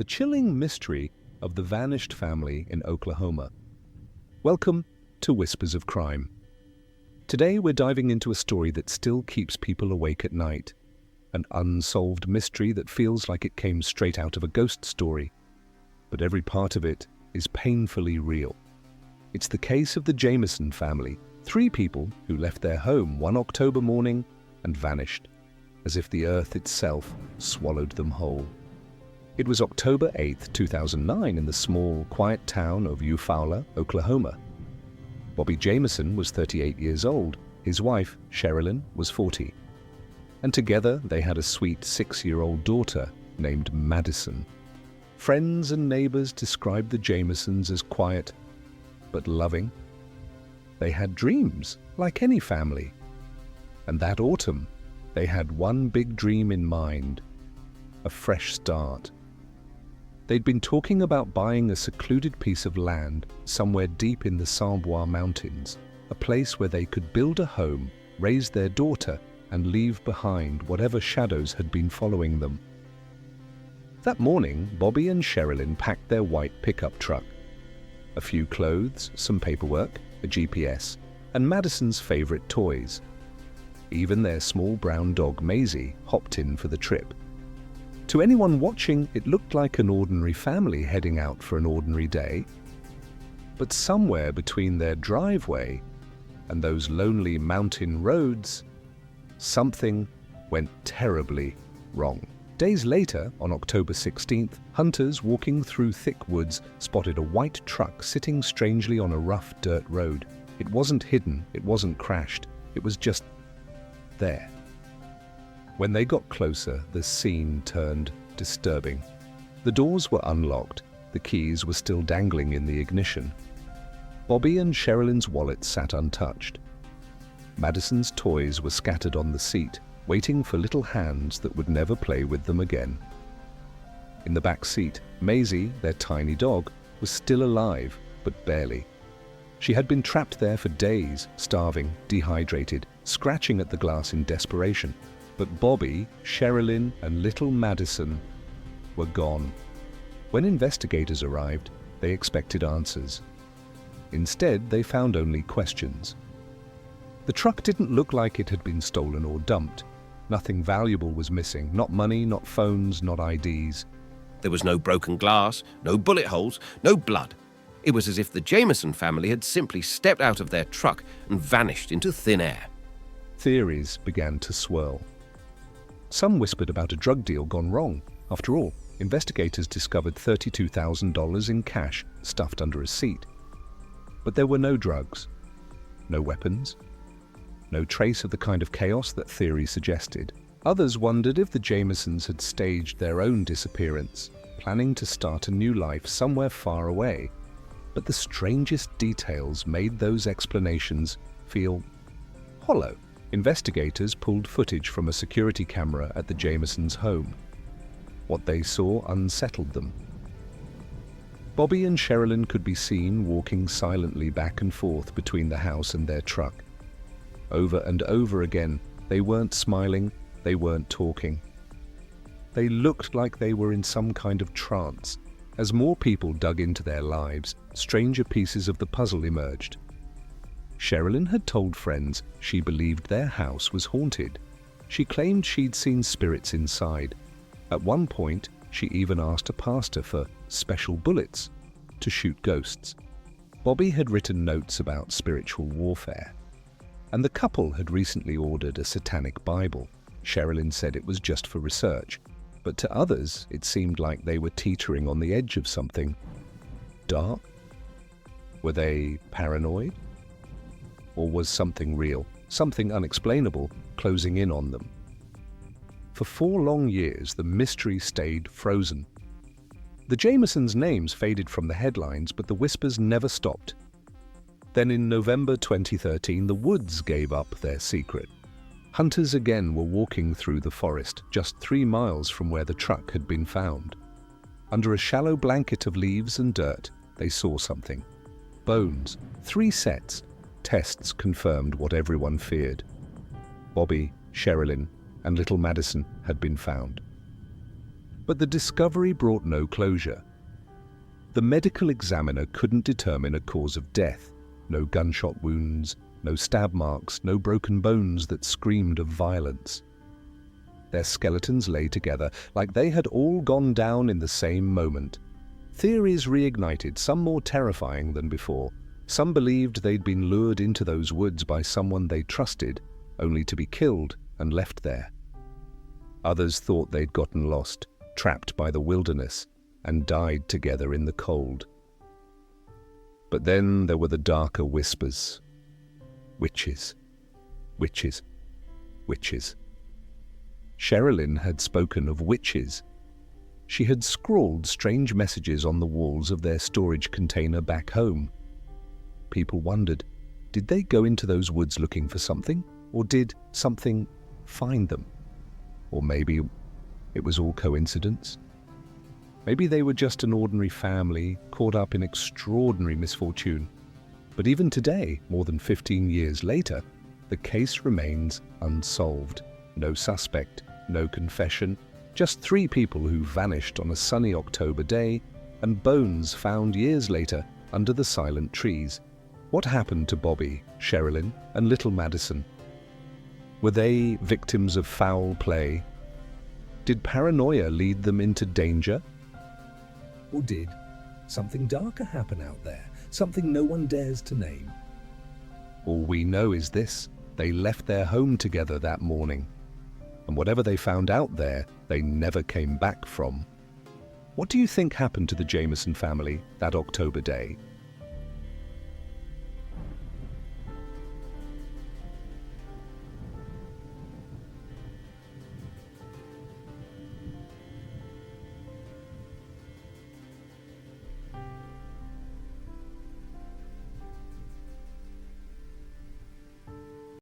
the chilling mystery of the vanished family in Oklahoma. Welcome to Whispers of Crime. Today we're diving into a story that still keeps people awake at night, an unsolved mystery that feels like it came straight out of a ghost story, but every part of it is painfully real. It's the case of the Jamison family, 3 people who left their home one October morning and vanished, as if the earth itself swallowed them whole. It was October 8, 2009 in the small, quiet town of Eufaula, Oklahoma. Bobby Jamison was 38 years old. His wife, Sherilyn, was 40. And together they had a sweet 6-year-old daughter named Madison. Friends and neighbors described the Jamisons as quiet but loving. They had dreams, like any family. And that autumn, they had one big dream in mind: a fresh start. They'd been talking about buying a secluded piece of land somewhere deep in the Sambwa Mountains, a place where they could build a home, raise their daughter, and leave behind whatever shadows had been following them. That morning, Bobby and Sherilyn packed their white pickup truck. A few clothes, some paperwork, a GPS, and Madison's favorite toys. Even their small brown dog Maisie hopped in for the trip. To anyone watching, it looked like an ordinary family heading out for an ordinary day. But somewhere between their driveway and those lonely mountain roads, something went terribly wrong. Days later, on October 16th, hunters walking through thick woods spotted a white truck sitting strangely on a rough dirt road. It wasn't hidden, it wasn't crashed, it was just there. When they got closer, the scene turned disturbing. The doors were unlocked, the keys were still dangling in the ignition. Bobby and Sherilyn's wallet sat untouched. Madison's toys were scattered on the seat, waiting for little hands that would never play with them again. In the back seat, Maisie, their tiny dog, was still alive, but barely. She had been trapped there for days, starving, dehydrated, scratching at the glass in desperation. But Bobby, Sherilyn, and little Madison were gone. When investigators arrived, they expected answers. Instead, they found only questions. The truck didn't look like it had been stolen or dumped. Nothing valuable was missing, not money, not phones, not IDs. There was no broken glass, no bullet holes, no blood. It was as if the Jamison family had simply stepped out of their truck and vanished into thin air. Theories began to swirl. Some whispered about a drug deal gone wrong. After all, investigators discovered $32,000 in cash stuffed under a seat. But there were no drugs, no weapons, no trace of the kind of chaos that theory suggested. Others wondered if the Jamisons had staged their own disappearance, planning to start a new life somewhere far away. But the strangest details made those explanations feel hollow. Investigators pulled footage from a security camera at the Jamisons' home. What they saw unsettled them. Bobby and Sherilyn could be seen walking silently back and forth between the house and their truck. Over and over again, they weren't smiling, they weren't talking. They looked like they were in some kind of trance. As more people dug into their lives, stranger pieces of the puzzle emerged. Sherilyn had told friends she believed their house was haunted. She claimed she'd seen spirits inside. At one point, she even asked a pastor for special bullets to shoot ghosts. Bobby had written notes about spiritual warfare. And the couple had recently ordered a satanic Bible. Sherilyn said it was just for research. But to others, it seemed like they were teetering on the edge of something dark. Were they paranoid? Or was something real, something unexplainable, closing in on them? For 4 long years, the mystery stayed frozen. The Jamisons' names faded from the headlines, but the whispers never stopped. Then in November 2013, the woods gave up their secret. Hunters again were walking through the forest, just 3 miles from where the truck had been found. Under a shallow blanket of leaves and dirt, they saw something. Bones, 3 sets. Tests confirmed what everyone feared. Bobby, Sherilyn, and little Madison had been found. But the discovery brought no closure. The medical examiner couldn't determine a cause of death. No gunshot wounds, no stab marks, no broken bones that screamed of violence. Their skeletons lay together like they had all gone down in the same moment. Theories reignited, some more terrifying than before. Some believed they'd been lured into those woods by someone they trusted, only to be killed and left there. Others thought they'd gotten lost, trapped by the wilderness, and died together in the cold. But then there were the darker whispers. Witches, witches, witches. Sherilyn had spoken of witches. She had scrawled strange messages on the walls of their storage container back home. People wondered, did they go into those woods looking for something, or did something find them? Or maybe it was all coincidence? Maybe they were just an ordinary family caught up in extraordinary misfortune. But even today, more than 15 years later, the case remains unsolved. No suspect, no confession, just 3 people who vanished on a sunny October day, and bones found years later under the silent trees. What happened to Bobby, Sherilyn, and little Madison? Were they victims of foul play? Did paranoia lead them into danger? Or did something darker happen out there, something no one dares to name? All we know is this: they left their home together that morning, and whatever they found out there, they never came back from. What do you think happened to the Jameson family that October day?